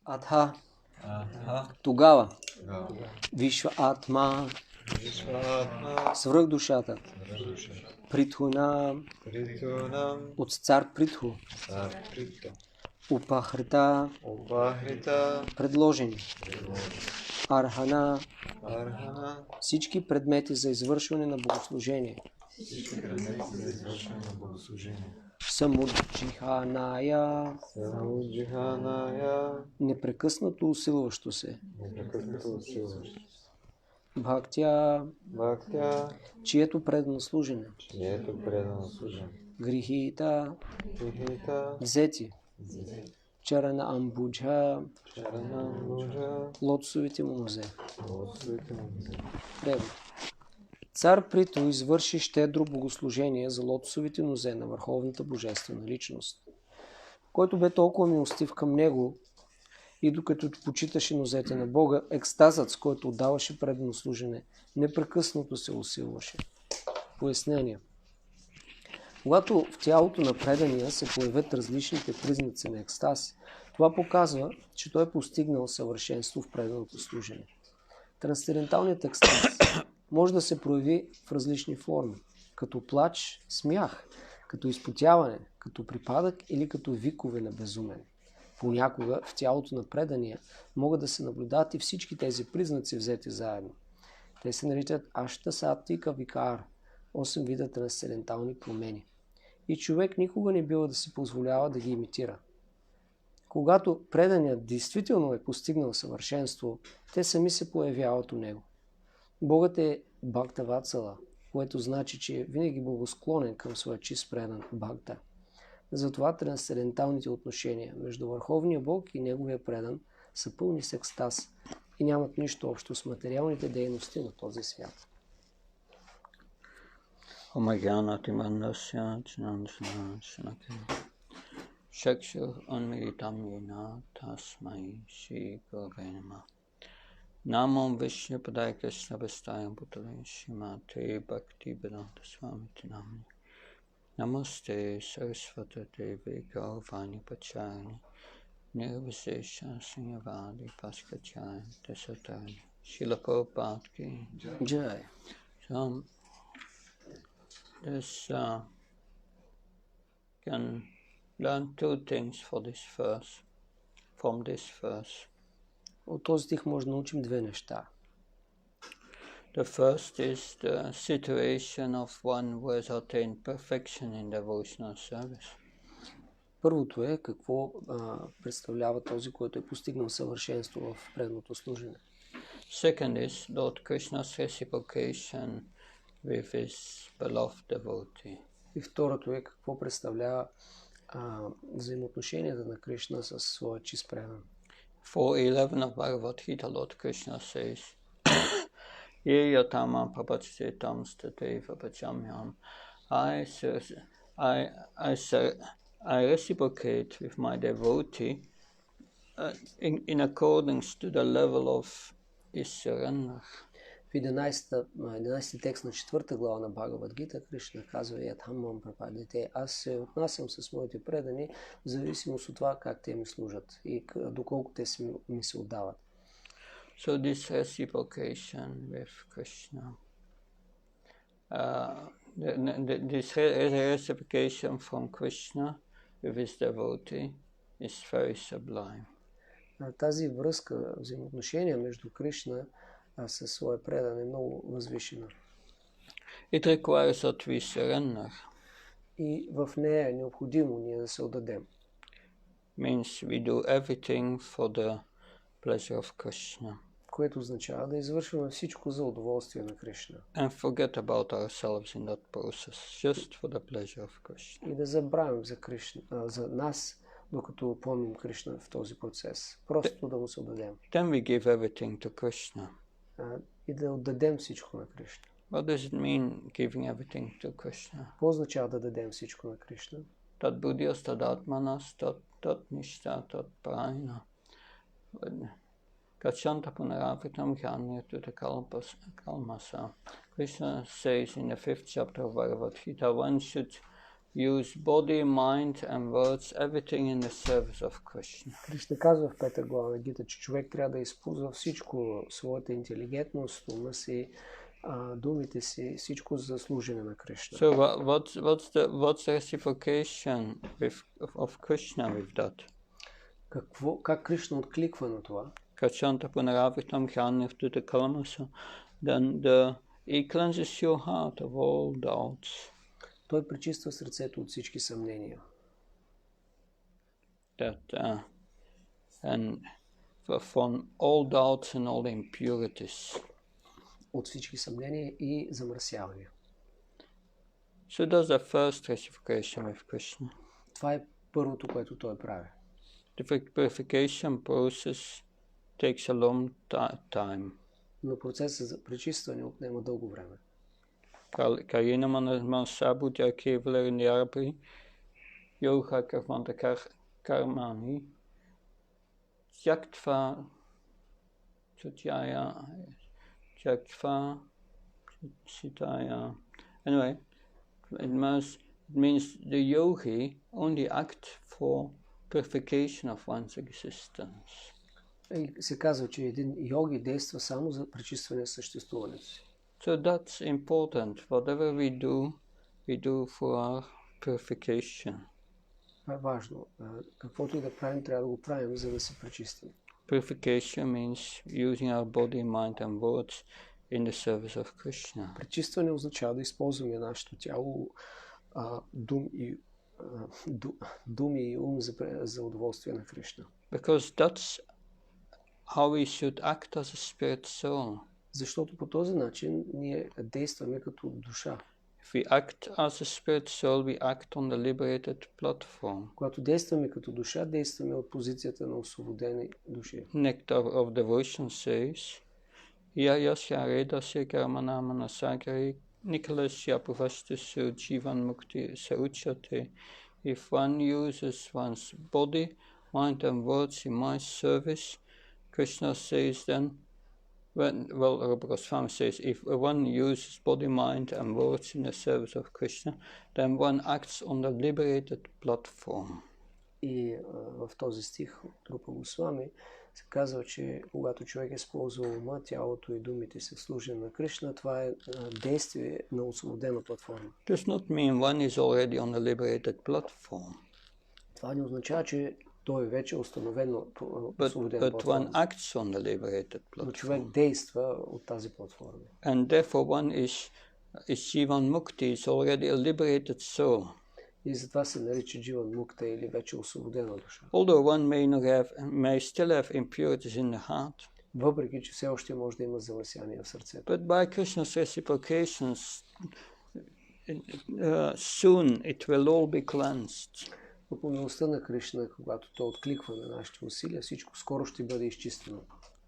Адха. Тогава. Вишва Атма. Свръх душата. Притхуна. От цар Притху. Упахрита. Предложени. Архана. Всички предмети за извършване на богослужение. Самуджиханая. Непрекъснато усилващо се. Бхактя. Чието предано служене. Грихита. Взети. Чарана амбуджа. Лотосовите му нозе. Цар Прито извърши щедро богослужение за лотосовите нозе на върховната божествена личност, който бе толкова милостив към него и докато почиташе нозете на Бога, екстазът, с който отдаваше предано служене, непрекъснато се усилваше. Пояснение. Когато в тялото на предания се появят различните признаци на екстаз, това показва, че той е постигнал съвършенство в преданото служене. Трансценденталният екстаз може да се прояви в различни форми, като плач, смях, като изпотяване, като припадък или като викове на безумен. Понякога в тялото на предания могат да се наблюдават и всички тези признаци взети заедно. Те се наричат Аштасаттика Викар, 8 вида трансцендентални промени. И човек никога не бива да си позволява да ги имитира. Когато преданият действително е постигнал съвършенство, те сами се появяват у него. Богът е Бхакта Ватсала, което значи, че е винаги благосклонен към своя чист предан Бхакта. Затова трансценденталните отношения между Върховния Бог и Неговия предан са пълни с екстаз и нямат нищо общо с материалните дейности на този свят. Namo Vishnu Padaya Krishna Vastayam Putale Shrimate Bhakti Vedanta Swami Namni Namaste Saraswata Devi Gauravani Pacharani Nirvasesha Srinyavadi Paskachaya Desatani Srila Prabhupada Ki Jai. So this can learn two things from this verse. От този стих може да научим две неща. The first is the situation of one who has attained perfection in devotional service. Първото е какво представлява този, който е постигнал съвършенство в преданото служене. Second is Lord Krishna's reciprocation with his beloved devotee. И второто е какво представлява взаимоотношенията на Кришна със своя чист предан. 4.11 of Bhagavad Gita, Lord Krishna says, Ye yatama papachetam stateva pachamyam. I reciprocate with my devotee in accordance to the level of his surrender. В 11 текст на 4 глава на Бхагавад Гита Кришна казва Ятхамам прападите. Аз се отнасям с моите предани в зависимост от това как те ми служат и доколко те ми се отдават. So this reciprocation with Krishna, this reciprocation from Krishna with his devotee is very sublime. Тази връзка, взаимоотношение между Кришна със своя предан е много възвишена. It requires that we surrender. И в нея е необходимо ние да се отдадем. Means we do everything for the pleasure of Krishna. Което означава да извършваме всичко за удоволствие на Кришна. And forget about ourselves in that process, just for the pleasure of Krishna. И да забравим за нас, докато помним Кришна в този процес. Просто да му се отдадем. Then we give everything to Krishna. И да отдадем всичко на Кришна. What does it mean, giving everything to Krishna? Какво означава да дадем всичко на Кришна? Tad buddhas, tad atmanas, tad nishta, tad prajna. Gacchanta punaravitam jnanirtuta kalmasa. Krishna says in the 5th chapter of Bhagavad Gita, one should use body, mind and words, everything in the service of Krishna. Кришна казва в пета глава на Гита, че човек трябва да използва всичко, своята интелигентност, ума си, думите си, всичко за служене на Кришна. So what's the reciprocation of Krishna with that? Как Кришна откликва на това? Kachanta punaravitam jnanirtute kalamasa. Then he cleanses your heart of all doubts. Той пречиства сърцето от всички съмнения. And from all doubts and all impurities. От всички съмнения и замърсявания. So that's the first reciprocation with Krishna. Това е първото, което той прави. The purification process takes a long time. Но процесът за пречистване отнема дълго време. Karina man sabudya kevaler nyarabri yoga karmanta karmani tyaktva sutyaya tyaktva sitaya. Anyway, it means the yogi only act for purification of one's existence. Се казва, че един йоги действа само за пречистване на съществуването си. So that's important. Whatever we do for our purification. Това е важно. Каквото и да правим, трябва да го правим, за да се пречистим. Purification means using our body, mind and words in the service of Krishna. Пречистване означава да използваме нашето тяло, думи и ум за удоволствие на Кришна. Because that's how we should act as a spirit soul. Защото по този начин ние действаме като душа. If we act as a spirit soul, we act on the liberated platform. Когато действаме като душа, действаме от позицията на освободени души. Nectar of Devotion says, Yasya redasya karmanamana sagari Nicholasya puvastusu jivan mukti sauchate. If one uses one's body, mind and words in my service, Krishna says then, Swami says, if one uses body, mind and words in the service of Krishna, then one acts on the liberated platform. И в този стих от Прабхава Свами се казва, че когато човек използва ума, тялото и думите си в служене на Кришна, това е действие на освободена платформа. Does not mean one is already on the liberated platform. Това не означава, че той е вече установено освободена платформа. But one acts on the liberated platform. Но човек действа от тази платформа. And therefore one is Jivan Mukti, is already a liberated soul. И затова се нарича Дживан Мукта или вече освободена душа. Although one may still have impurities in the heart. Въпреки че все още може да има замърсявания в сърцето. But by Krishna's reciprocations, soon it will all be cleansed. Но по милостта на Кришна, когато той откликва на нашите усилия, всичко скоро ще бъде изчистено.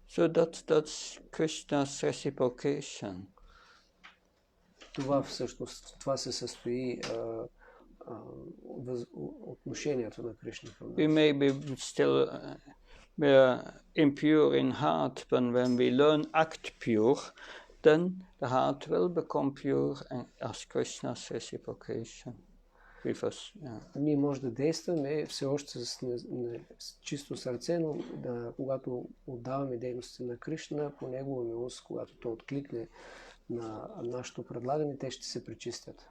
So that's Krishna's reciprocation. Това всъщност, това се състои отношението на Кришна към нас. We may be still impure in heart, but when we learn act pure, then the heart will become pure as Krishna's reciprocation with us. Ние може да действаме все още с чисто сърце, но когато отдаваме дейностите на Кришна, по Негова милост, когато той откликне на нашето предлагане, те ще се пречистят.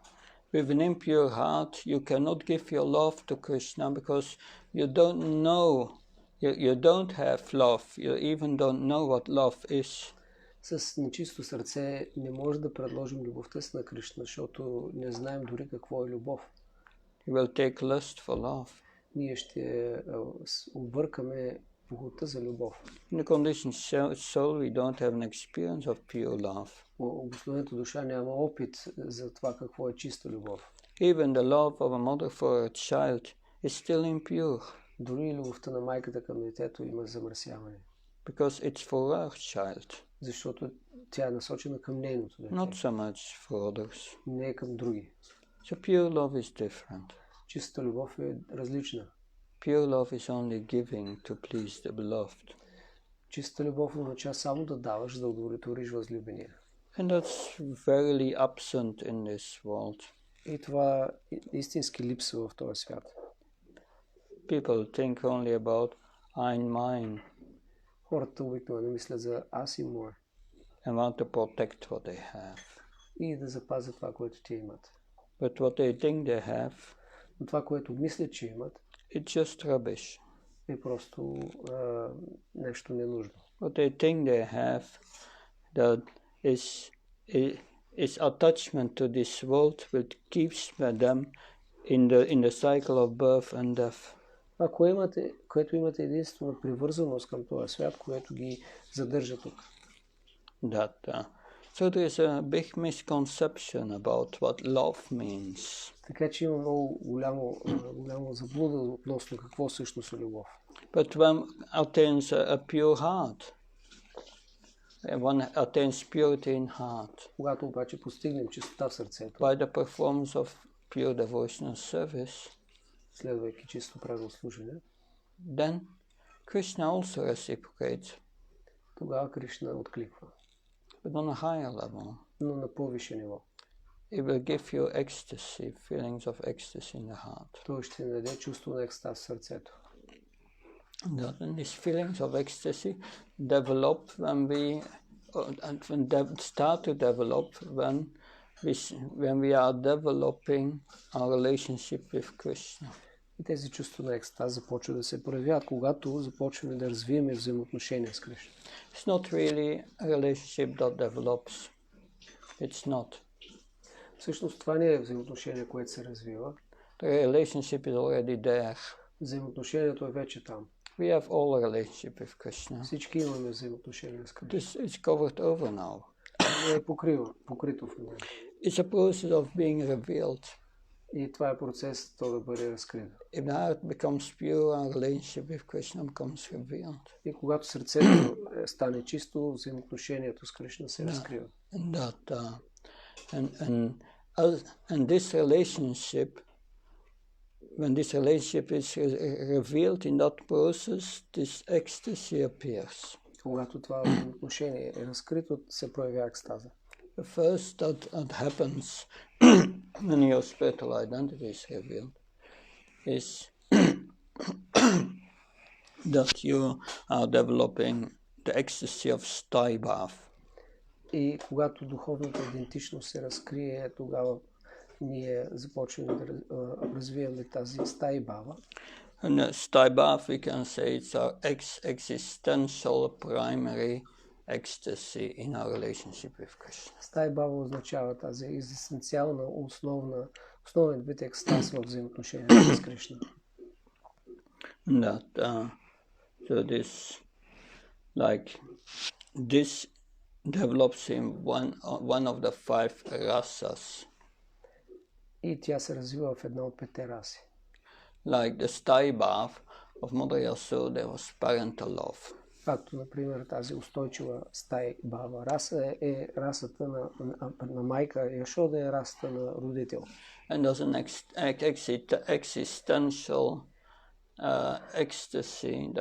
With an impure heart, you cannot give your love to Krishna because you don't know, you don't have love, you even don't know what love is. С нечисто сърце не може да предложим любовта си на Кришна, защото не знаем дори какво е любов. You will take lust for love. Ние ще объркаме похота за любов. In the conditioned soul, we don't have an experience of pure love. Обусловената душа няма опит за това какво е чиста любов. Even the love of a mother for a child is still impure. Дори любовта на майката към детето има замърсяване. Because it's for her child. Защото тя е насочена към нейното дете. Not so much for others. Не е към други. So pure love is different. Чистата любов е различна. Pure love is only giving to please the beloved. Чистата любов означава само да даваш, да удовлетвориш възлюбения. And that's very absent in this world. И това истински липсва в този свят. People think only about I and mine Хората обикновено мислят за аз и мое and want to protect what they have. и да запазят това, което те имат. But what they think they have, Но това, което мислят, че имат, it's just rubbish. е просто нещо ненужно. What they think they have that is attachment to this world which keeps them in the cycle of birth and death. Което имате единствено привързаност към този свят, което ги задържа тук. So there is a big misconception about what love means. Така че има много голямо заблуда относно какво всъщност е любов. But one attains a pure heart, one attains purity in heart. Когато обаче постигнем чистота в сърцето, by the performance of pure devotional service, следвайки чисто правилно служене, then Krishna also reciprocates. Тогава Кришна откликва. But on a higher level. Но на по-висше ниво. It will give you ecstasy, feelings of ecstasy in the heart. Той ще ни даде чувство на екстаз в сърцето. And these feelings of ecstasy develop start to develop when we are developing our relationship with Krishna. И тези чувства на екстаз започват да се проявяват, когато започваме да развиваме взаимоотношения с Кришна. It's not really a relationship that develops. It's not. Всъщност това не е взаимоотношение, което се развива. The relationship is already there. Взаимоотношението е вече там. We have all a relationship with Krishna. Всички имаме взаимоотношения с Кришна. This is covered over now. Е покрито в момента. It's a process of being revealed. И това е процес то да бъде разкрито. If the heart becomes pure, our relationship with Krishna becomes revealed. И когато сърцето стане чисто, взаимоотношението с Кришна се разкрива. And this relationship, when this relationship is revealed in that process, this ecstasy appears. Когато това взаимоотношение е разкрито, се проявява екстаза. The first that happens when your spiritual identity is revealed is that you are developing the ecstasy of sthai bhav. И когато духовната идентичност се разкрие, тогава ние започваме да развиваме тази sthai bhava. And sthai bhav, we can say it's our existential primary ecstasy in our relationship with Krishna. Sthai bhava означава тази екзистенциална, основен вид екстаз в взаимоотношението с Кришна. So this develops in one of the 5 rasas. И тя се развива в една от 5 раси. Like the sthai bhav of Mother Yasoda was parental love. Както, например, тази устойчива sthai bhava раса е расата на майка, Яшода е расата на родител. And there's an existential ecstasy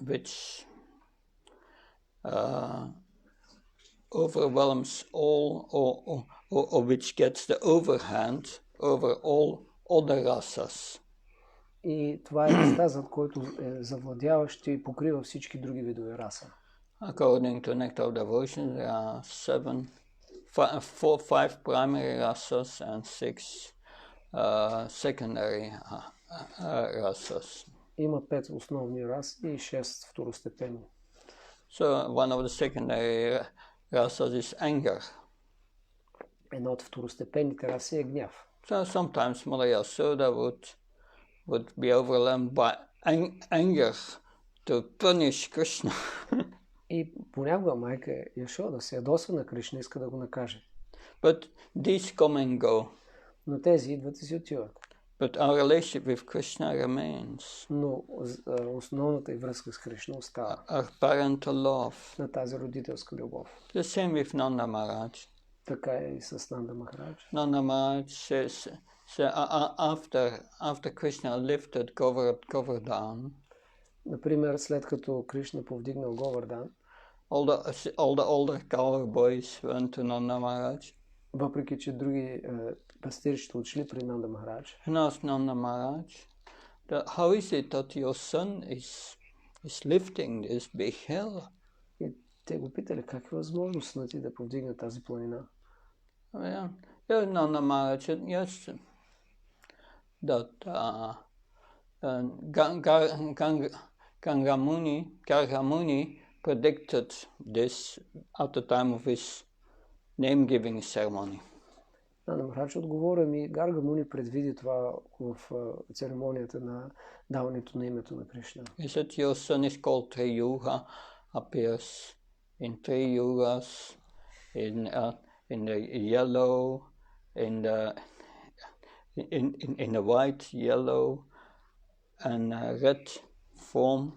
which overwhelms all or which gets the overhand over all other rasas. И това е екстазът, който е завладяващ и покрива всички други видове раса. According to Nectar of Devotion, there are 5 primary rasas and 6 secondary rasas. Има 5 основни раси и 6 второстепенни. So one of the secondary rasas is anger. Една от второстепенните раси е гняв. So sometimes Mother Yasoda would be overwhelmed by anger to punish Krishna. И понякога майка Яшода се ядосва на Кришна, иска да го накаже. But these come and go. Но тези идват и си отиват. But our relationship with Krishna remains. Но основната и връзка с Кришна остава. Our parental love. На тази родителска любов. The same with Nanda Maharaj. Така е и с Нанда Махарадж. Nanda Maharaj says after Krishna lifted Govardhan, например, след като Кришна повдигнал Говардан, all the older cowboys went to Nanda Maharaj. въпреки че други пастири ще учили при Нанда Махарадж. And asked Nanda Maharaj, how is it that your son is lifting this big hill? И те го питали как е възможно синът ти да повдигне тази планина. Yeah, Nanda Maharaj said, yes, that Gargamuni predicted this at the time of his name-giving ceremony. Нанда Махарадж отговоря ми, Гарга Муни предвиди това в церемонията на даването на името на Кришна. He said, your son is called Triyuga, appears in three yugas, in the yellow, in the white, yellow, and red form.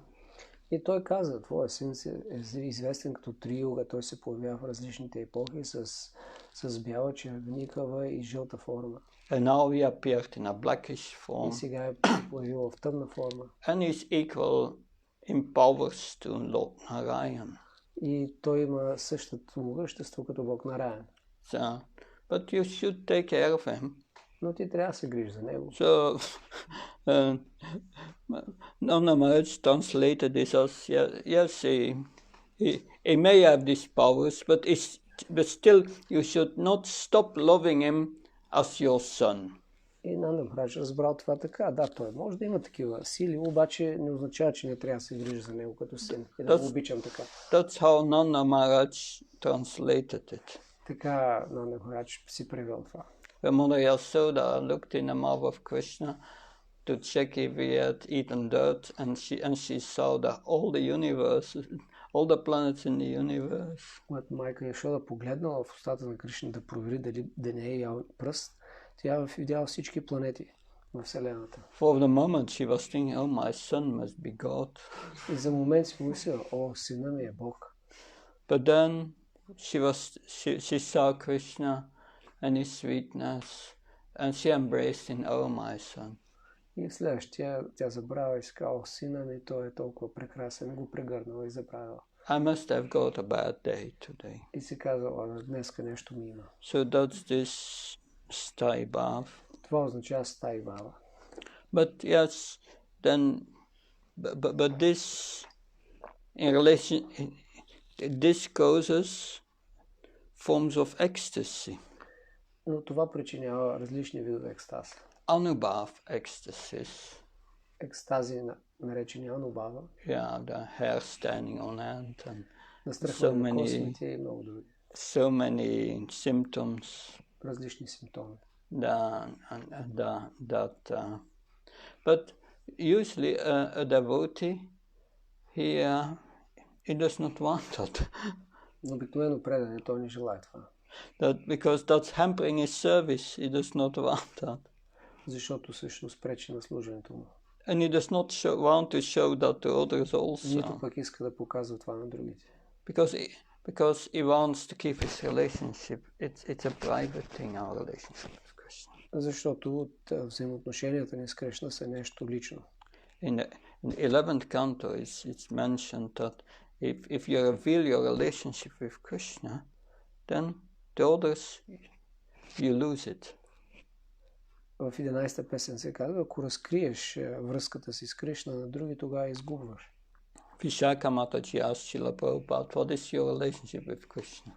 И той каза, твоя син е известен като Триюга, той се появява в различните епохи с бяла, червеникава и жълта форма. And now he appeared in a blackish form. И сега е появил в тъмна форма. And he's equal in powers to Lord Narayan. И той има същото могъщество като Бог Нараян. So, but you should take care of him. Но ти трябва да се грижиш за него. So, Nanda Maharaj translated this as, yes, he may have these powers, but still you should not stop loving him as your son. И Нанда Махарадж разбрал това така. Да, той може да има такива сили, обаче не означава, че не трябва да се грижи за него като син. И да го обичам така. That's how Nanda Maharaj translated it. Така Нанда Махарадж си превел това. When Mother Yasoda looked in the mouth of Krishna to check if he had eaten dirt, and she saw that all the universe, all the planets in the universe. Когато майка Яшода погледнала в устата на Кришна да провери дали да не е ял пръст, тя видяла всички планети в Вселената. For the moment she was thinking, oh, my son must be God. И за момент си помисля, о, сина ми е Бог. But then she saw Krishna and his sweetness, and she embraced him, oh, my son. И в следващия тя забравя и си казва, о, сина ми, той е толкова прекрасен, го прегърнала и забравила. I must have got a bad day today. И си казала, днеска нещо ми има. So that's this Stai Bhav. Това означава Stai Bhava. But yes, then, but this in relation, this causes forms of ecstasy. Но това причинява различни видове екстаз. Anubhav ecstasies. Екстази, наречени Анубава. Yeah, the hair standing on end and настръхване на космите и много други. So many symptoms. Различни симптоми. But usually a devotee, he does not want that. Но обикновено предане, той не желае това. Because that's hampering his service, he does not want that. Защото всъщност пречи на служенето му. And he does not want to show that to others also. Нито пък иска да показва това на другите. Because he wants to keep his relationship. It's a private thing, our relationship with Krishna. Защото взаимоотношенията ни с Кришна са нещо лично. In the 11th canto, it's mentioned that if you reveal your relationship with Krishna, then the others, you lose it. В 11-та песен се казва, ако разкриеш връзката си с Кришна на други, тогава изгубваш. Vishaka Mataji asked Srila Prabhupada, what is your relationship with Krishna?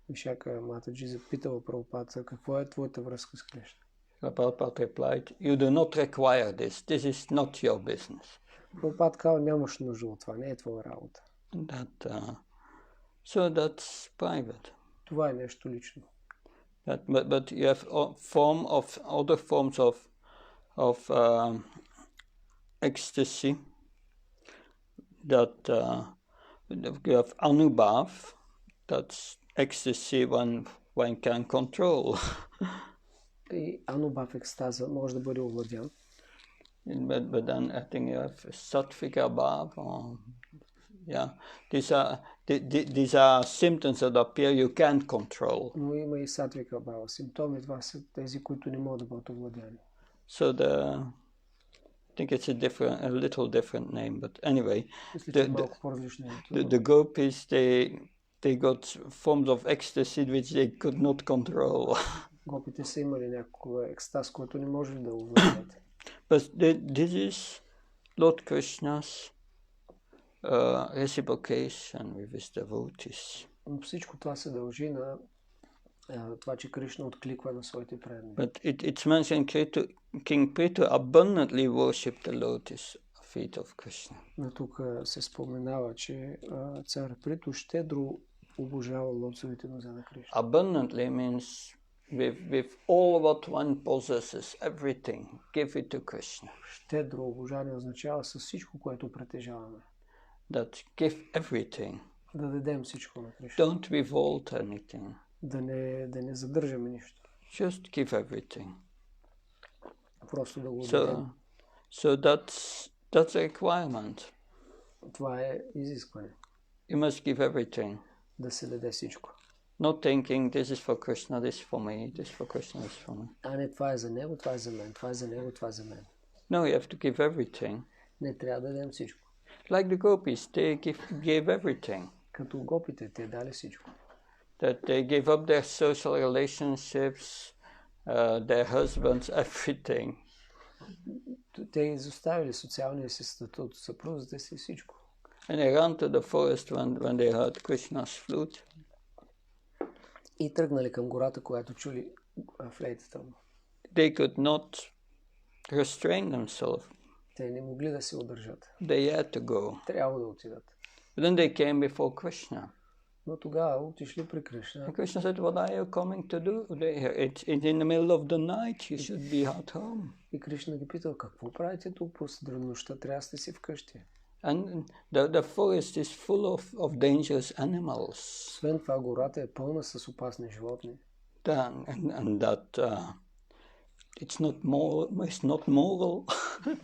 Вишака Матаджи запитала Прабхупада, какво е твоята връзка с Кришна? Prabhupada replied, you do not require this. This is not your business. Прабхупада казва, нямаш нужда от това, не е твоя работа. So that's private. Това е нещо лично. But you have other forms of ecstasy that you have Anubhav, that's ecstasy one can control. И Анубхав екстаза може да бъде овладян. But then I think you have Sattvika Bhav. These are symptoms that appear you can't control. Но има и Сатвика Бхава. Симптоми, това са тези, които не могат да бъдат овладяни. So I think it's a little different name, but anyway, the gopis, they got forms of ecstasy which they could not control. Гопите са имали някаква екстаз, който не може да овладеете. But this is Lord Krishna's reciprocation with his devotees. Но всичко това се дължи на това, че Кришна откликва на своите преданни. But it's mentioned King Prithu abundantly worshipped the lotus feet of Krishna. Но тук се споменава, че цар Приту щедро обожава лотосовите нозе на Кришна. Abundantly means with all what one possesses, everything, give it to Krishna. Щедро обожание означава с всичко, което притежаваме. That give everything. Да дадем всичко на Кришна. Don't withhold anything. Да не задържаме нищо. Just give everything. Просто да го дадем. So that's a requirement. Това е изискване. You must give everything. Да се даде всичко. Not thinking this is for Krishna, this is for me, this is for Krishna, this is for me. А не, това е за него, това е за мен, това е за него, това е за мен. No, you have to give everything. Не трябва да дадем всичко. Like the gopis, they gave everything. Като гопите, те дали всичко. That they gave up their social relationships, their husbands, everything. Те изоставили социалния си статут, съпрузите си, всичко. And they ran to the forest when they heard Krishna's flute. И тръгнали към гората, която чули флейтата му. They could not restrain themselves. Те не могли да се удържат. They had to go. Трябва да отидат. But then they came before Krishna. Но тогава отишли при Кришна. And Krishna said, what are you coming to do here? It's in the middle of the night. You should be at home. И Кришна ги питал, какво правите тук посред нощта? Трябва да сте си вкъщи. And the forest is full of dangerous animals. Освен това, гората е пълна с опасни животни. And that it's not moral.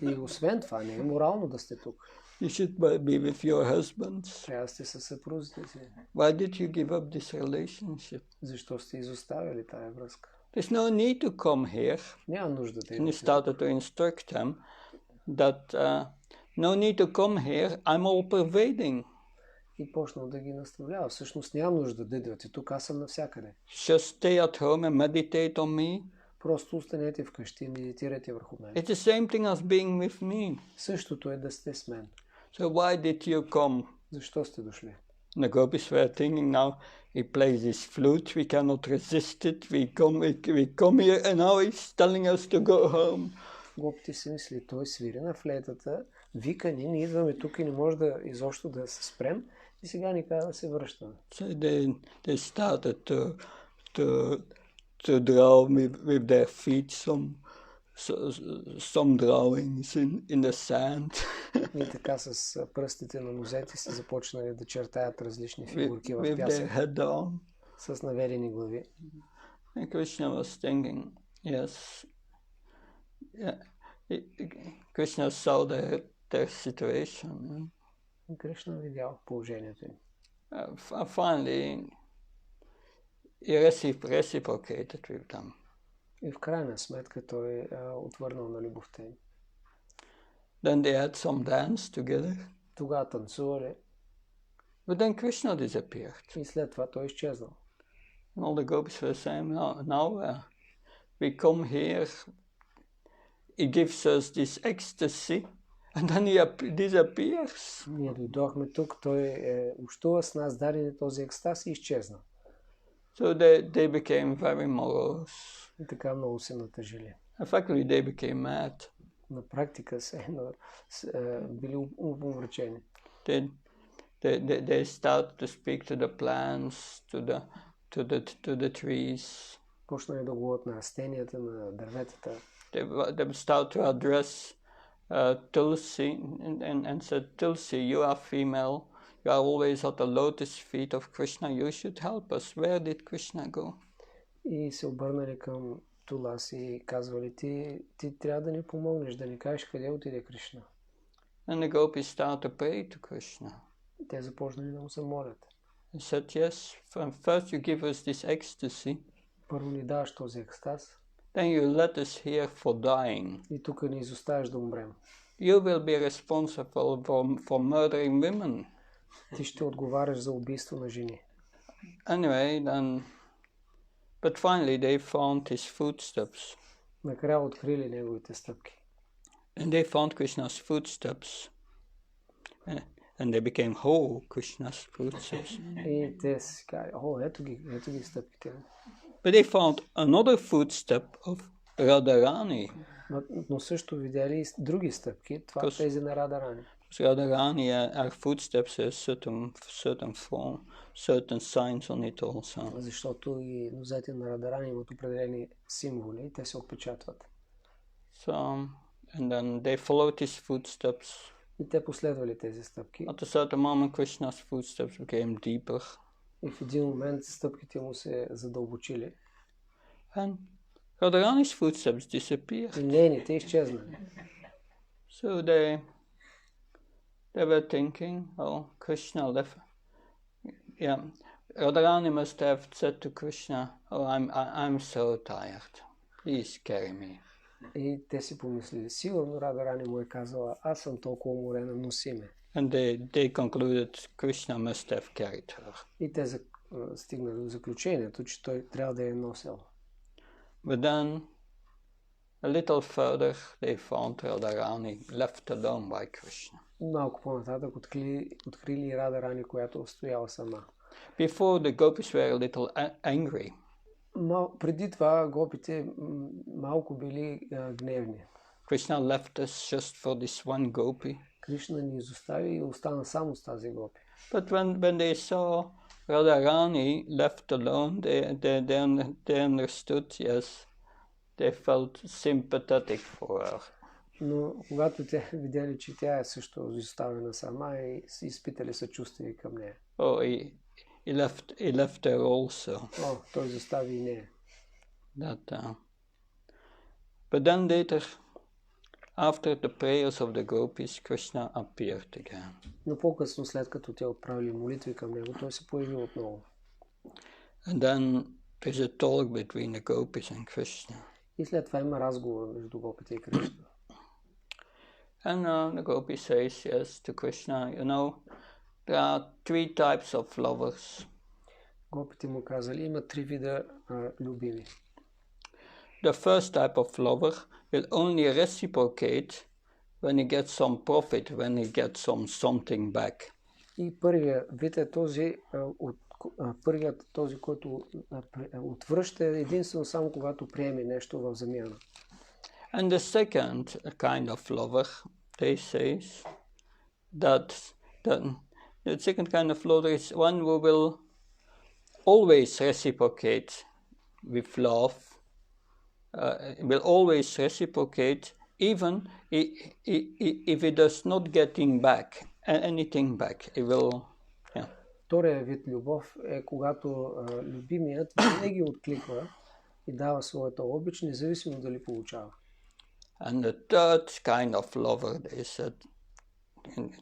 И освен това, не е морално да сте тук. You should be with your husbands. Трябва да сте със съпрузите си. Why did you give up this relationship? Защо сте изоставили тая връзка? There's no need to come here. Няма нужда да And he идете. started to instruct them that no need to come here. I'm all pervading. И почнал да ги наставлява. Всъщност нямам нужда да идвате тук, аз съм навсякъде. Just stay at home and meditate on me. Просто останете вкъщи и медитирайте върху мен. It's the same thing as being with me. Същото е да сте с мен. So why did you come? Защо сте дошли? The gopis were thinking now, he plays his flute, we cannot resist it, we come here and now he's telling us to go home. Гопите си мисли, той свири на флейтата, вика ни, ние идваме тук и не може да изобщо да се спрем и сега ни казва да се връщаме. So they started to draw with their feet some drawings in the sand. И така с пръстите на нозете си започнали да чертаят различни фигурки в with their пясък head down. с наведени глави. And Krishna was thinking, yes, yeah. Krishna saw their situation. И Кришна видял положението им. Finally, he reciprocated with them. И в крайна сметка той отвърнал на любовта им. Then they had some dance together. Тогава танцували. But then Krishna disappeared. И след това той изчезнал. And all the gopis were saying, now we come here, he gives us this ecstasy, and then he disappears. Ние дойдохме тук, той общува с нас, даде ни този екстаз и изчезна. So they became very morose. И така много се натъжили. In fact, they became mad. На практика били умрачени. They started to speak to the plants, to the trees. Почнали да говорят на растенията, на дърветата. They start to address Tulsi and said, Tulsi, you are female. You are always at the lotus feet of Krishna. You should help us. Where did Krishna go? И се обърнали към Туласи и казвали, ти трябва да ни помогнеш, да ни кажеш къде отиде Кришна. And the gopis started to pray to Krishna. Те започнали да му се молят. He said, yes, first you give us this ecstasy. Първо ни даваш този екстаз. Then you let us here for dying. И тук ни изоставяш да умрем. You will be responsible for murdering women. Ти ще отговаряш за убийство на жени. anyway, but finally they found his footsteps. Накрая открили неговите стъпки. And they found Krishna's footsteps. And they became whole Krishna's footsteps. И те си казали, ето ги стъпките. But they found another footstep of Radharani. Но също видяли и други стъпки, това тези на Радарани. Radharani, our footsteps have certain form, certain signs on it also. Защото и нозете на Радарани имат определени символи и те се отпечатват. So, and then they followed his footsteps. И те последвали тези стъпки. At a certain moment, Krishna's footsteps became deeper. И в един момент стъпките му се задълбочили. And Radharani's footsteps disappeared. И нейните изчезнали. So they were thinking, oh, Krishna left. Yeah, Radharani must have said to Krishna, oh, I'm so tired. Please carry me. И те си помислили, сигурно Радарани му е казала, аз съм толкова уморена, носи ме. And they concluded Krishna must have carried her. И те стигнали до заключението, че той трябва да я е носил. But then, a little further, they found Radharani left alone by Krishna. Малко по-нататък открили Радарани, която стояла сама. Before, the gopis were a little angry. Преди това гопите малко били гневни. Krishna left us just for this one gopi. Кришна ни изостави и остана само с тази гопи. But when they saw Radharani left alone, they understood, yes, they felt sympathetic for her. Но когато те видяли, че тя е също изоставена сама и изпитали съчувствие към нея. Oh, he left her also. Той изостави и нея. But then later, after the prayers of the gopis, Krishna appeared again. Но по-късно, след като те отправили молитви към него, той се появи отново. And then there's a talk between the gopis and Krishna. И след това има разговор между гопите и Кришна. And the gopi says, yes, to Krishna, you know, there are three types of lovers. Гопите му казали, има три вида любими. The first type of lover will only reciprocate when he gets some profit, when he gets something back. И първият вид е този, който отвръща единствено само когато приеме нещо в замяна. And the second kind of lover, they say, that the second kind of lover is one who will always reciprocate with love, will always reciprocate even if he does not getting back anything back. He will. Втория вид любов е когато любимият винаги откликва и дава своята обич, независимо дали получава. And the third kind of lover,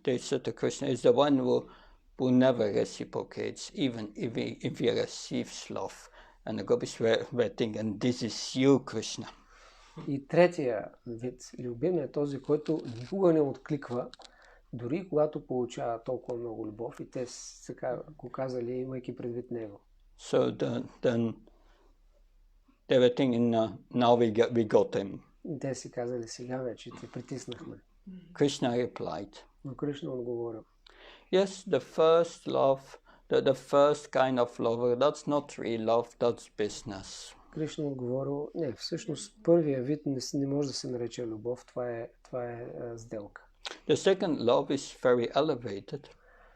they said to Krishna, is the one who never reciprocates, even if he receives love. And the gopis were thinking, this is you, Krishna. И третия вид любим е този, който никога не откликва, дори когато получава толкова много любов, и те сега го казали, имайки предвид него. So then they were thinking, now we got him. И те си казали, сега вече те притиснахме. Krishna replied. Но Кришна отговорил. Yes, the first love, the first kind of lover, that's not real love, that's business. Кришна отговорил, не, всъщност първия вид не може да се нарече любов, това е сделка. The second love is very elevated.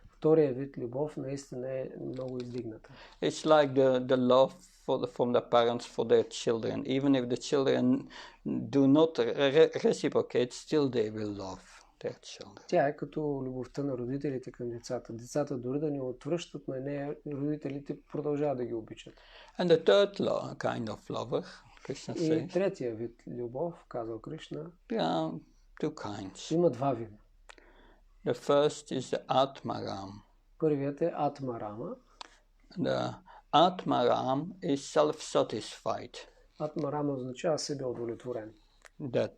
Втория вид любов наистина е много издигната. It's like the love from the parents for their children. Even if the children do not reciprocate, still they will love their children. Тя е като любовта на родителите към децата. Децата дори да ни отвръщат на нея, родителите продължават да ги обичат. And the third kind of lover, Krishna says. И третия вид любов, казал Кришна, There are two kinds. има два вида. The first is the Atmaram. Първият е Атмарама. The Atmaram is self-satisfied. Атмарама означава себеудовлетворен. That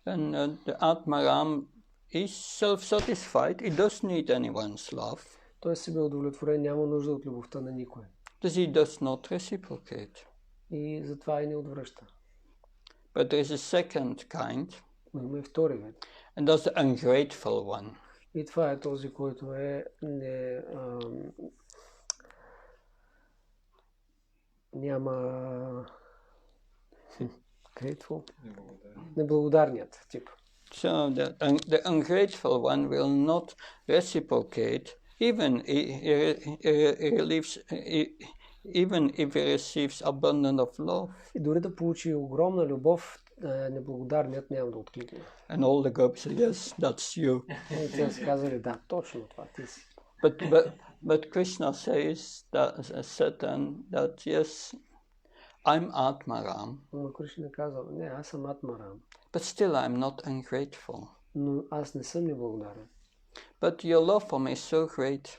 and the Atmaram is self-satisfied. It doesn't need anyone's love. Той е себе удовлетворен, няма нужда от любовта на никой. Because he does not reciprocate. И затова и не отвръща. But there is a second kind, Но има и втори вид. and that's the ungrateful one. И това е този, който е няма grateful. Неблагодарният тип. So the ungrateful one will not reciprocate even if he receives abundance of love. И дори да получи огромна любов, неблагодарният няма да откликне. And all the groups say, yes, that's you. И те са казали, да, точно това ти си. But Krishna said that yes, I'm Atmaram. Но Кришна казал, не, аз съм Атмарам. But still I'm not ungrateful. Но аз не съм неблагодарен. But your love for me is so great.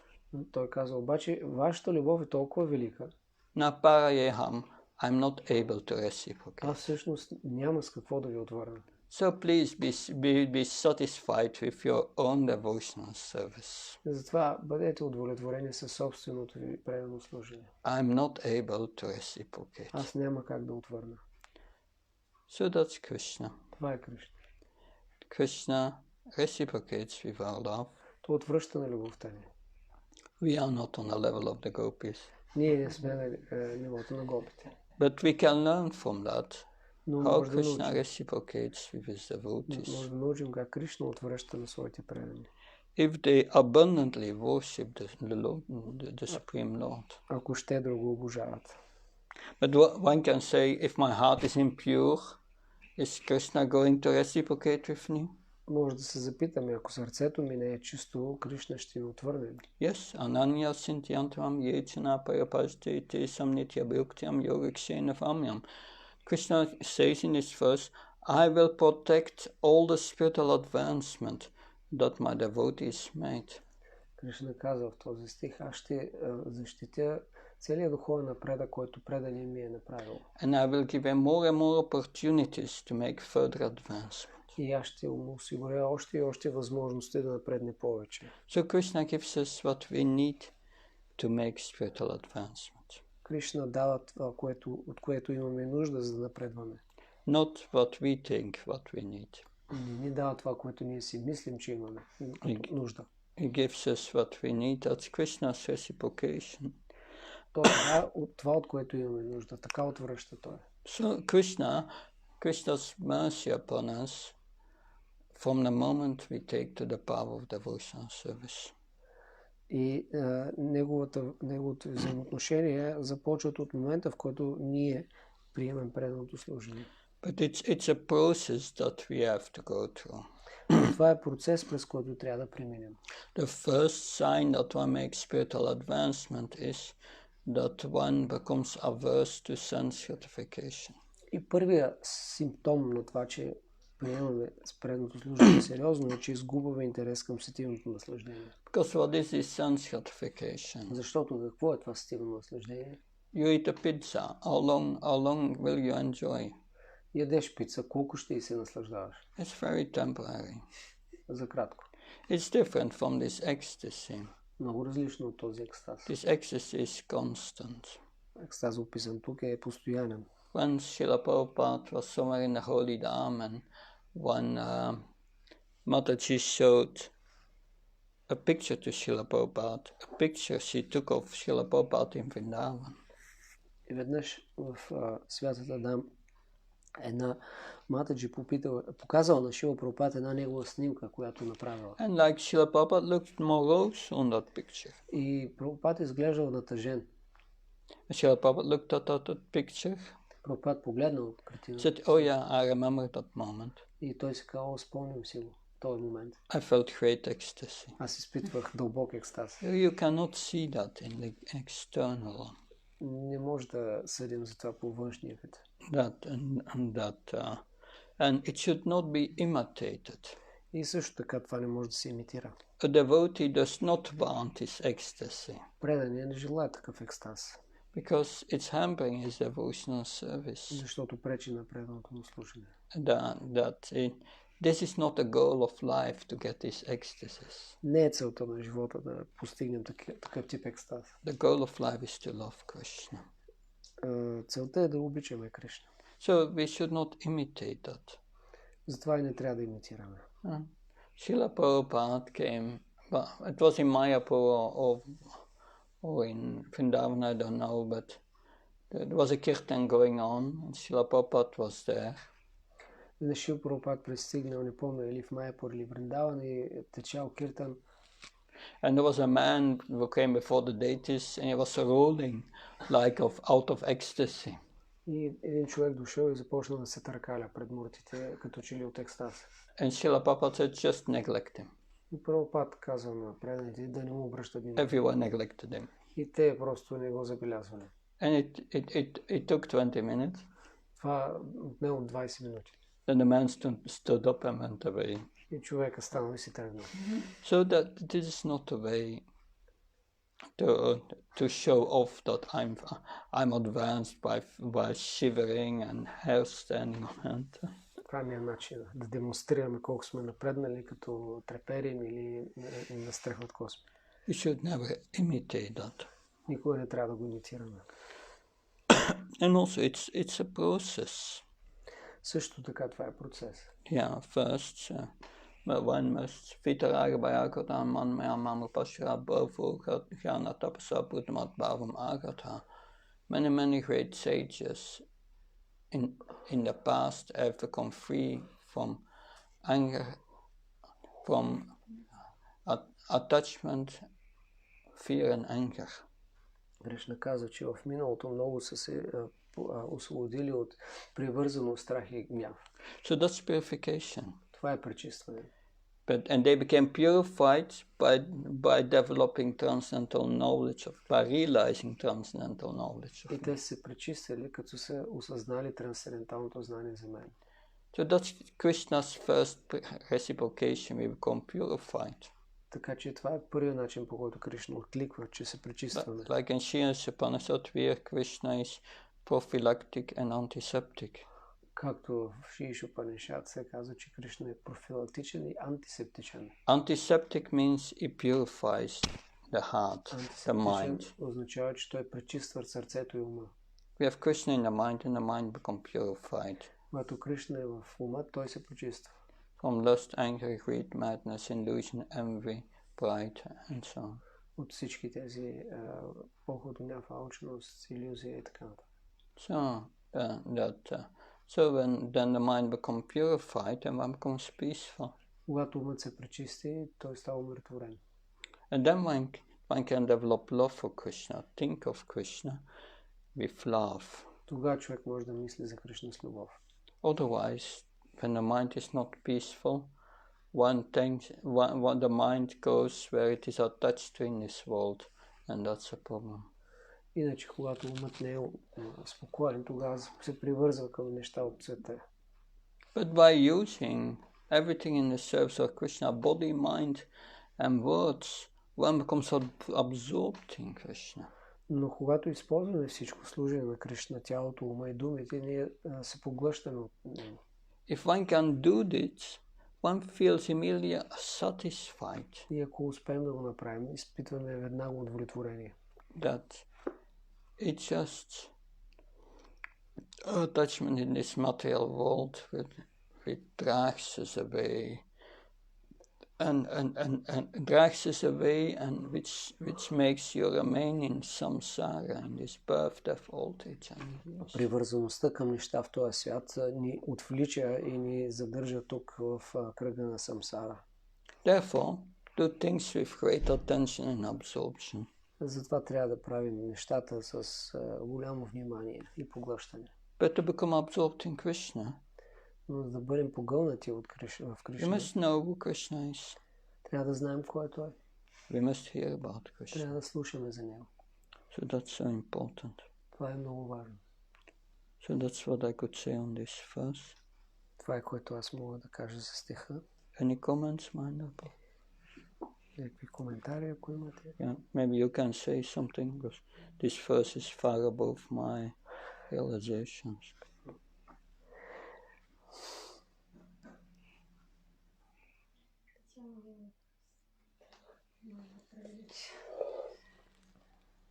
Той каза, обаче, вашата любов е толкова велика. Na parayeham, I'm not able to reciprocate. Аз всъщност няма с какво да ви отвърна. So please be satisfied with your own devotional service. Затова бъдете удовлетворени със собственото ви предано служение. I'm not able to reciprocate. Аз няма как да отвърна. So that's Krishna. Това е Кришна. Krishna reciprocates with our love. То отвръща на любовта ни. We are not on the level of the gopis. Ние не сме на нивото на гопите. But we can learn from that Но how може да Krishna научим. reciprocates with his devotees. Може да научим как Кришна отвръща на своите предани. If they abundantly worship the Supreme Lord. Ако щедро го обожават. But one can say, if my heart is impure, is Krishna going to reciprocate with me? Може да се запитаме, ако сърцето ми не е чисто, Кришна ще ми отвърне. Yes, ananya sintyantam yechana parapajte te samnitya bhuktyam yogikshena famyam. Krishna says in his verse, I will protect all the spiritual advancement that my devotees made. Кришна казва в този стих, аз ще защитя целият духовен напредък, който преданият ми е направил. And I will give him more and more opportunities to make further advancement. И аз ще му осигуря още и още възможности да напредне повече. So Krishna gives us what we need to make spiritual advancement. Кришна дава това, от което имаме нужда, за да напредваме. Not what we think what we need. Не ни дава това, което ние си мислим, че имаме нужда. He gives us what we need. That's Krishna's reciprocation. Това, от което имаме нужда, така отвръща той. So Krishna's mercy upon us from the moment we take to the path of devotional service. И неговото взаимоотношение започват от момента, в който ние приемем преданото служение. But it's a process that we have to go through. Това е процес, през който трябва да преминем. The first sign that one makes spiritual advancement is that one becomes averse to sense gratification. И първият симптом на това, че приемаме с предното служение сериозно, е, че изгубваме интерес към сетивното наслаждение. Because what is this sense gratification? Защото какво е това сетивно наслаждение? You eat a pizza. How long will you enjoy? Ядеш пица, колко ще и се наслаждаваш? It's very temporary. За кратко. It's different from this ecstasy. Много различно от този екстаз. This ecstasy is constant. Екстаз, описан тук, е постоянен. When Srila Prabhupada was somewhere in the Holy Dham, and one Mataji showed a picture to Srila Prabhupada, a picture she took of Srila Prabhupada in Vrindavan. И веднъж в святата дам една Матаджи показала на Шрила Прабхупада една негова снимка, която направила. And like Srila Prabhupada looked morose on that picture. И Прабхупада изглеждал натъжен. Srila Prabhupada looked at that picture. Прабхупада погледнал от картината. Said, oh yeah, I remember that moment. И той си казал, спомням си го, този момент. I felt great ecstasy. Аз изпитвах дълбок екстаз. You cannot see that in the external. Не може да съдим за това по външния вид. And it should not be imitated. И също така това не може да се имитира. A devotee does not want his ecstasy. Преданият не желая такъв екстаз. Because it's hampering his devotional service. Защото пречи на преданото му служение. this is not the goal of life to get this ecstasies. Не е целта на живота да постигнем такъв тип екстаз. The goal of life is to love Krishna. Целта е да обичаме Кришна. So we should not imitate that. Затова и не трябва да имитираме. Srila Prabhupada came, but it was in Mayapur or in Vrindavan, I don't know, but there was a kirtan going on, and Srila Prabhupada was there. Шрила Прабхупад пристигнал, не помня, или в Майяпур, или Вриндаван, и течал киртан. And there was a man who came before the deities, and he was rolling like out of ecstasy. И един човек дошъл и започнал да се търкаля пред муртите, като че ли от екстаз. And Srila Prabhupada said, just neglect him. И Прабхупад казал на преданите да не му обръщат внимание. Everyone neglected him. И те просто не го забелязвали. And it took 20 minutes. Това отнело 20 минути. Then the man stood up and went away. И човека станал и си тръгнал. So that this is not a way to show off that I'm advanced by shivering and hair standing on end. Това не е начин да демонстрираме колко сме напреднали, като треперим или на страх от косми. You should never imitate that. Никога не трябва да го имитираме. And also it's a process. Също така това е процес. Yeah, first one must vitarāga bhayagatā man maya pashara bhavu jnana tapasa buddhamat bhavam agata. Many great sages in the past have become free from anger, from attachment, fear and anger. Кришна казва, че в миналото много са се освободили от привързаност, страх и гняв. So that's purification. Това е пречистване. And they became purified by developing transcendental knowledge, by realizing transcendental knowledge. И те се пречистили, като са осъзнали трансценденталното знание за мен. So that's Krishna's first reciprocation. We become purified. Така че това е първият начин, по който Кришна откликва, че се пречистваме. Like in Shri's Upanishad, where Krishna is prophylactic and antiseptic. Както в Шриш Упанишад се казва, че Кришна е профилактичен и антисептичен. Antiseptic means it purifies the heart, the mind. Означава, че той пречиства сърцето и ума. We have Krishna in the mind becomes purified. Когато Кришна е в ума, той се пречиства. From lust, anger, greed, madness, illusion, envy, pride, and so on. От всички тези поход, гняв, алчност, илюзия и така нататък. So then the mind becomes purified and one becomes peaceful. Когато умът се пречисти, той става умиротворен. And then one can develop love for Krishna, think of Krishna with love. Тогава човек може да мисли за Кришна с любов. Otherwise, when the mind is not peaceful, the mind goes where it is attached to in this world, and that's a problem. Иначе, когато умът не е спокоен, тогава се привързва към неща от света. But by using everything in the service of Krishna, body, mind, and words, one becomes absorbed in Krishna. Но когато използваме всичко служение на Кришна, тялото, ума и думите, ние се поглъщаме от него. If one can do this, one feels immediately satisfied. И ако успеем да го направим, изпитваме веднага удовлетворение. That it's just attachment in this material world which drags us away and drags us away, and which makes you remain in samsara, in this birth, death, old age and disease. Привързаността към неща в този свят ни отвлича и ни задържа тук в кръга на самсара. Therefore, do things with great attention and absorption. Затова трябва да правим нещата с голямо внимание и поглъщане. But to become absorbed in Krishna, но да бъдем погълнати в Кришна, we must know who Krishna is. Трябва да знаем кой е той. We must hear about Krishna. Трябва да слушаме за него. So that's so important. Това е много важно. So that's what I could say on this verse. Това е което аз мога да кажа за стиха. Any comments, Mindapa? Някакви коментари, ако имате? Yeah, maybe you can say something, because this verse is far above my realizations.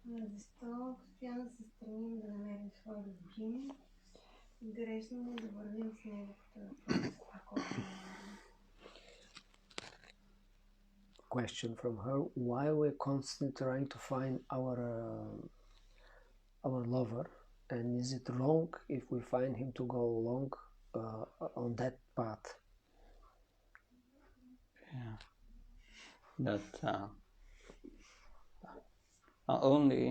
Защо постоянно се стремим да намерим своя любим? Грешно ли да вървим с него като ако Question from her: why we're constantly trying to find our lover, and is it wrong if we find him to go along on that path? Yeah. That only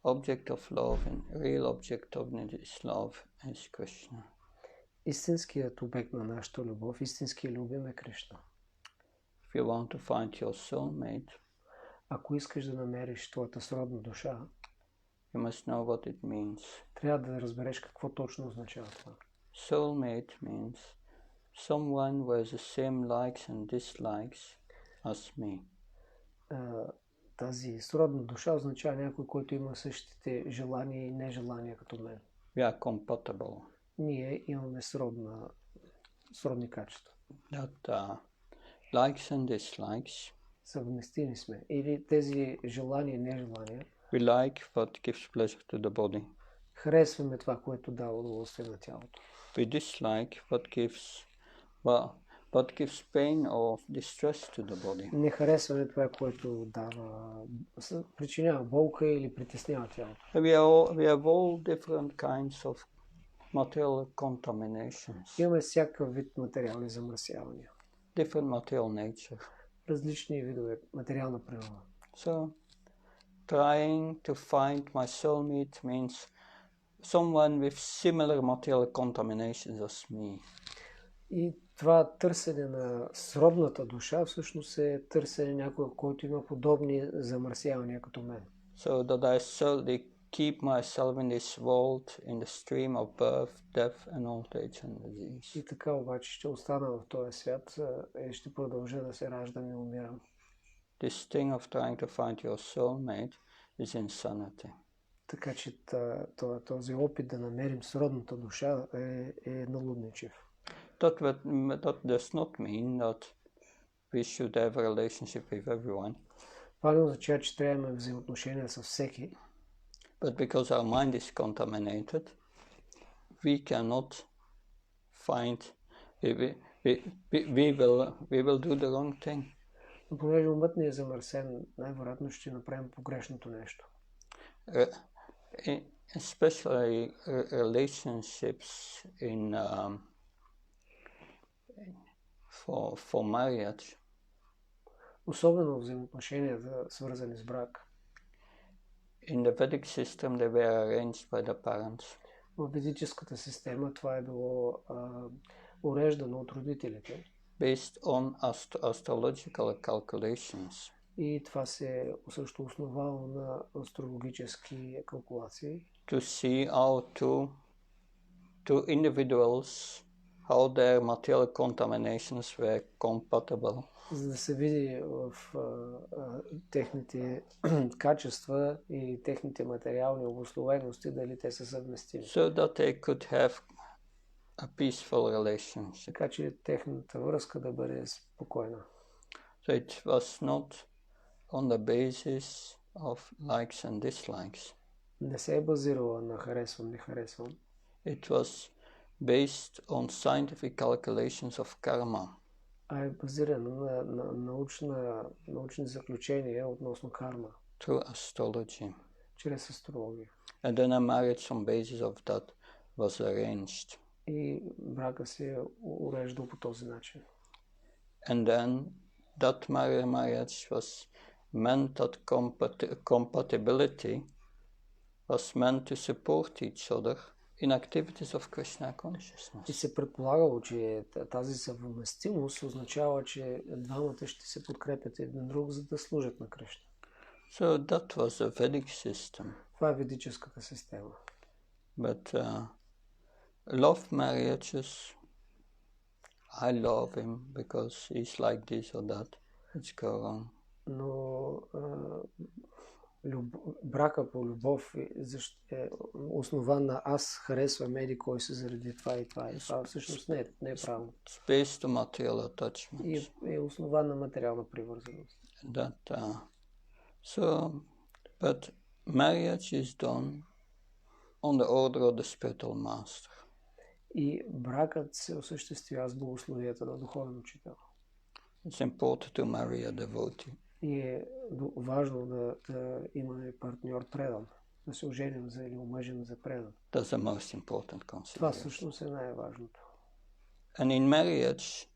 object of love and real object of this love is Krishna. Истинският обект на нашата любов, истинският любим е Кришна. If you want to find your soulmate, ако искаш да намериш твоята сродна душа, you must know what it means. Трябва да разбереш какво точно означава това. Soulmate means someone who has the same likes and dislikes as me. Тази сродна душа означава някой, който има същите желания и нежелания като мен. We are compatible. Ние имаме сродни качества. That likes and dislikes. Съвместими сме. Или тези желания и нежелания. We like what gives pleasure to the body. Харесваме това, което дава удоволствие на тялото. We dislike what gives pain or distress to the body. Не харесваме това, което причинява болка или притеснява тялото. We have all different kinds of material contaminations. Имаме всякакъв вид материални замърсявания. Different material nature. Различни видове материална природа. So, trying to find my soulmate means someone with similar material contaminations as me. И това търсене на сродната душа всъщност е търсене някой, който има подобни замърсявания като мен. So that I solely keep myself in this world, in the stream of birth, death and old age and disease. И така обаче ще остана в този свят и ще продължа да се раждам и умирам. This thing of trying to find your soulmate is insanity. Така че този опит да намерим сродната душа е налудничев. That does not mean that we should have a relationship with everyone. Това не означава, че трябва да имаме взаимоотношения с всеки. But because our mind is contaminated, we cannot find. We will do the wrong thing. Но понеже умът ни е замърсен, най-вероятно ще направим погрешното нещо. Especially relationships for marriage. Особено взаимоотношенията, свързани с брак. In the Vedic system, they were arranged by the parents. В ведическата система това е било уреждано от родителите. Based on astrological calculations. И това се също основало на астрологически калкулации. To see how two individuals, how their material contaminations were compatible. За да се види в техните качества и техните материални обусловености, дали те са съвместими. So that they could have a peaceful relationship. Така че техната връзка да бъде спокойна. So it was not on the basis of likes and dislikes. Не се е базирала на харесвам, не харесвам. It was based on scientific calculations of karma. А е базирано на научни заключения относно карма. Through astrology. Чрез астрология. And then a marriage on basis of that was arranged. И брака се уреждал по този начин. And then that marriage was meant that compatibility was meant to support each other in activities of Krishna consciousness. И се предполагало, че тази съвместимост означава, че двамата ще се подкрепят един друг, за да служат на Кришна. So that was a Vedic system. Това е ведическата система. But love marriages, I love him because he's like this or that. Let's go wrong. Но брака по любов е основан на аз харесвам еди кой се заради това и това. И това всъщност не е правилно. Based on material attachment. И е основан на материална привързаност. That So, but marriage is done on the order of the spiritual master. И бракът се осъществява с благословията на духовен учител. It's important to marry a devotee. И е важно да имаме партньор предан, да се оженим или омъжим за предан. That's the most important Това consideration. всъщност е най-важното. And in marriage,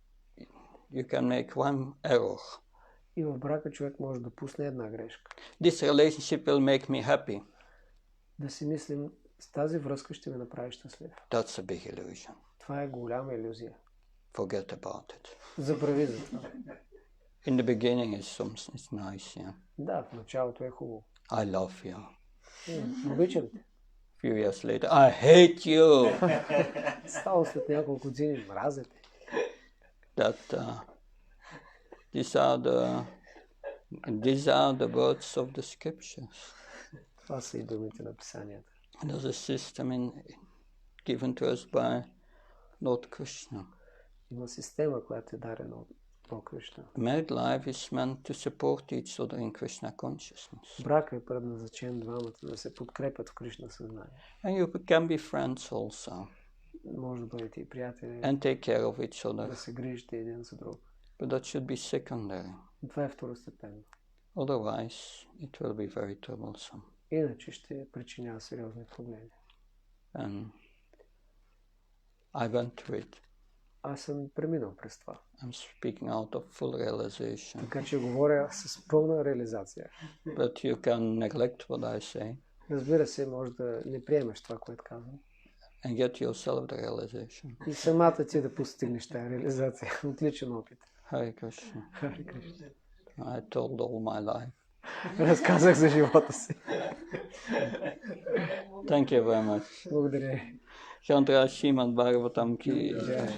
you can make one error. И в брака човек може да пусне една грешка. This relationship will make me happy. Да си мислим, с тази връзка ще ме направи щастлив. That's a big illusion. Това е голяма илюзия. Forget about it. Забрави за това. In the beginning it's nice, yeah. Да, в началото е хубаво. I love you. Обичам те. Few years later, I hate you. Стало след няколко години, мразя те. That these are the words of the scriptures. Това са и думите на писанията. There's a system given to us by Lord Krishna. Има система, която е дадена от Бог Кришна. Married life is meant to support each other in Krishna consciousness. Брака е предназначен двамата да се подкрепят в Кришна съзнание. And you can be friends also. Може да бъдете и приятели, And take care of each да other. се грижите един за друг. But that should be secondary. Това е второстепенно. Otherwise, it will be very troublesome. Иначе ще причинява сериозни проблеми. And I went through it. Аз съм преминал през това. I'm speaking out of full realization. Така че говоря с пълна реализация. But you can neglect what I say Разбира се, може да не приемеш това, което казвам. and get yourself the realization. И самата ти да постигнеш тази реализация. Отличен опит. Hare Krishna. Харе Кришна. I told all my life. Разказах за живота си. Thank you very much. Благодаря. Chandra Srimad Bhagavatam ki Jai.